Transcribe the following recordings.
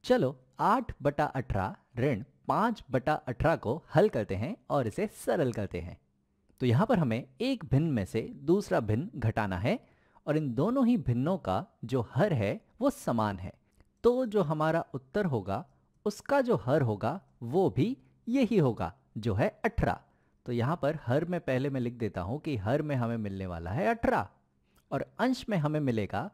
चलो 8/18 ऋण 5/18 को हल करते हैं और इसे सरल करते हैं। तो यहाँ पर हमें एक भिन्न में से दूसरा भिन्न घटाना है और इन दोनों ही भिन्नों का जो हर है वो समान है। तो जो हमारा उत्तर होगा उसका जो हर होगा वो भी यही होगा जो है 18। तो यहाँ पर हर में पहले मैं लिख देता हूँ कि हर में हमें मिलने वाला है 18 और अंश में हमें मिलेगा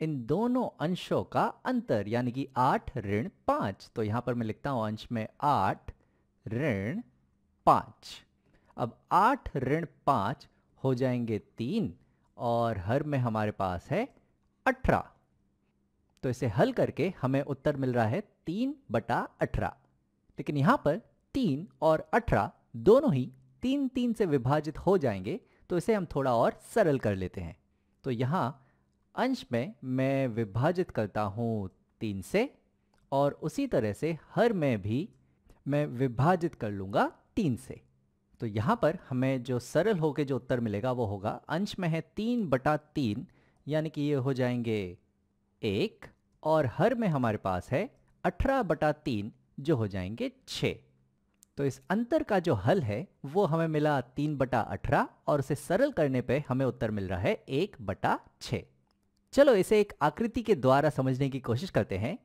इन दोनों अंशों का अंतर यानी कि 8 ऋण 5। तो यहाँ पर मैं लिखता हूँ अंश में 8 ऋण 5। अब 8 ऋण 5 हो जाएंगे 3 और हर में हमारे पास है 18। तो इसे हल करके हमें उत्तर मिल रहा है 3/18। लेकिन यहाँ पर 3 और 18 दोनों ही 3 से विभाजित हो जाएंगे, तो इसे हम थोड़ा और सरल कर लेते हैं। तो यहाँ अंश में मैं विभाजित करता हूँ 3 से और उसी तरह से हर में भी मैं विभाजित कर लूँगा 3 से। तो यहाँ पर हमें जो सरल होके जो उत्तर मिलेगा वो होगा अंश में है 3/3 यानी कि ये हो जाएंगे 1 और हर में हमारे पास है 18/3 जो हो जाएंगे 6। तो इस अंतर का जो हल है वो हमें मिला 3/18 और उसे सरल करने पे हमें उत्तर मिल रहा है 1/6। चलो इसे एक आकृति के द्वारा समझने की कोशिश करते हैं।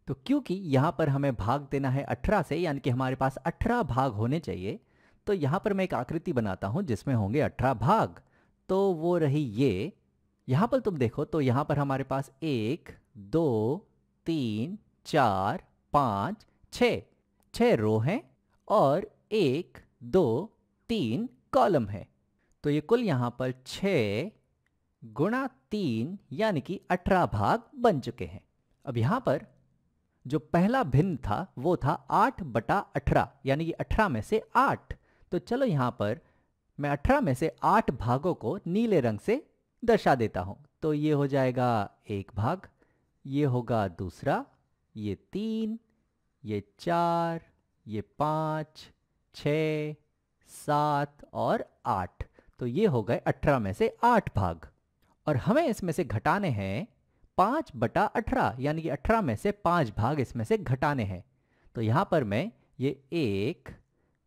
तो क्योंकि यहाँ पर हमें भाग देना है 18 से यानी कि हमारे पास 18 भाग होने चाहिए, तो यहाँ पर मैं एक आकृति बनाता हूँ जिसमें होंगे 18 भाग। तो वो रही ये। यहाँ पर तुम देखो तो यहाँ पर हमारे पास 1 2 3 4 5 6 रो हैं और 1 2 3 कॉलम है। तो ये कुल यहाँ पर 6 गुणा 3 यानी कि 18 भाग बन चुके हैं। अब यहाँ पर जो पहला भिन्न था वो था 8/18 यानी कि 18 में से 8। तो चलो यहाँ पर मैं 18 में से 8 भागों को नीले रंग से दर्शा देता हूँ। तो ये हो जाएगा एक भाग, ये होगा दूसरा, ये 3, ये 4, ये 5, 6, 7 और 8। तो ये हो गए 18 में से 8 भाग और हमें इसमें से घटाने हैं 5/18 यानी कि 18 में से 5 भाग इसमें से घटाने हैं। तो यहाँ पर मैं ये 1,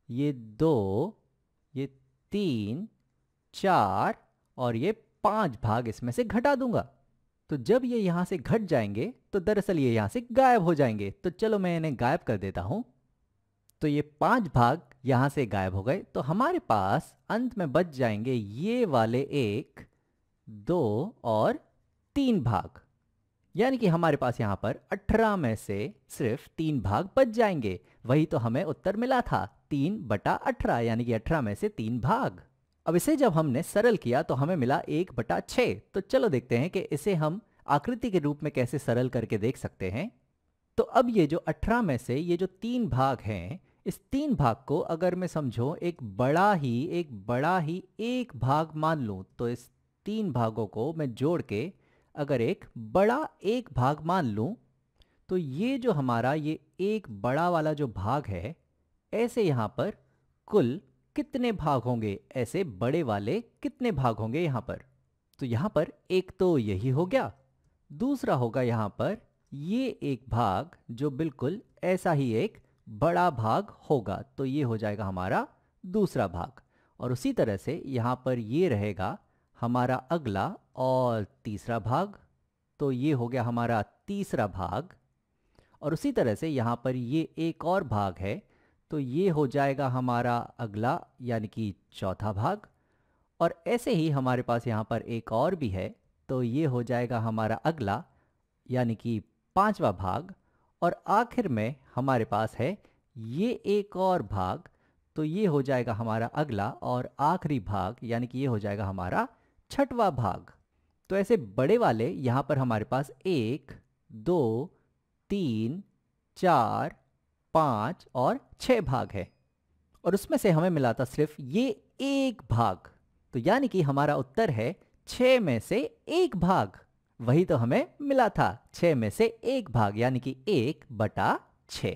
ये 2, ये 3, 4 और ये 5 भाग इसमें से घटा दूंगा। तो जब ये यहाँ से घट जाएंगे तो दरअसल ये यहाँ से गायब हो जाएंगे। तो चलो मैं इन्हें गायब कर देता हूँ। तो ये 5 भाग यहाँ से गायब हो गए। तो हमारे पास अंत में बच जाएंगे ये वाले 1 2 और 3 भाग, यानी कि हमारे पास यहाँ पर 18 में से सिर्फ 3 भाग बच जाएंगे। वही तो हमें उत्तर मिला था 3/18 यानी कि 18 में से 3 भाग। अब इसे जब हमने सरल किया तो हमें मिला 1/6। तो चलो देखते हैं कि इसे हम आकृति के रूप में कैसे सरल करके देख सकते हैं। तो अब ये जो 18 में से ये जो 3 भाग हैं, इस 3 भाग को अगर मैं समझो एक बड़ा ही एक भाग मान लूं, तो इस 3 भागों को मैं जोड़ के अगर एक बड़ा एक भाग मान लूं, तो ये जो हमारा ये एक बड़ा वाला जो भाग है, ऐसे यहाँ पर कुल कितने भाग होंगे, ऐसे बड़े वाले कितने भाग होंगे यहाँ पर। तो यहाँ पर एक तो यही हो गया, दूसरा होगा यहाँ पर ये एक भाग जो बिल्कुल ऐसा ही एक बड़ा भाग होगा। तो ये हो जाएगा हमारा दूसरा भाग और उसी तरह से यहाँ पर ये रहेगा हमारा अगला और तीसरा भाग। तो ये हो गया हमारा तीसरा भाग और उसी तरह से यहाँ पर ये एक और भाग है। तो ये हो जाएगा हमारा अगला यानी कि चौथा भाग और ऐसे ही हमारे पास यहाँ पर एक और भी है। तो ये हो जाएगा हमारा अगला यानी कि 5वां भाग और आखिर में हमारे पास है ये एक और भाग। तो ये हो जाएगा हमारा अगला और आखिरी भाग यानी कि ये हो जाएगा हमारा 6वां भाग। तो ऐसे बड़े वाले यहाँ पर हमारे पास 1 2 3 4 5 और 6 भाग है और उसमें से हमें मिला था सिर्फ ये एक भाग। तो यानी कि हमारा उत्तर है 6 में से 1 भाग। वही तो हमें मिला था 6 में से 1 भाग यानी कि 1/6।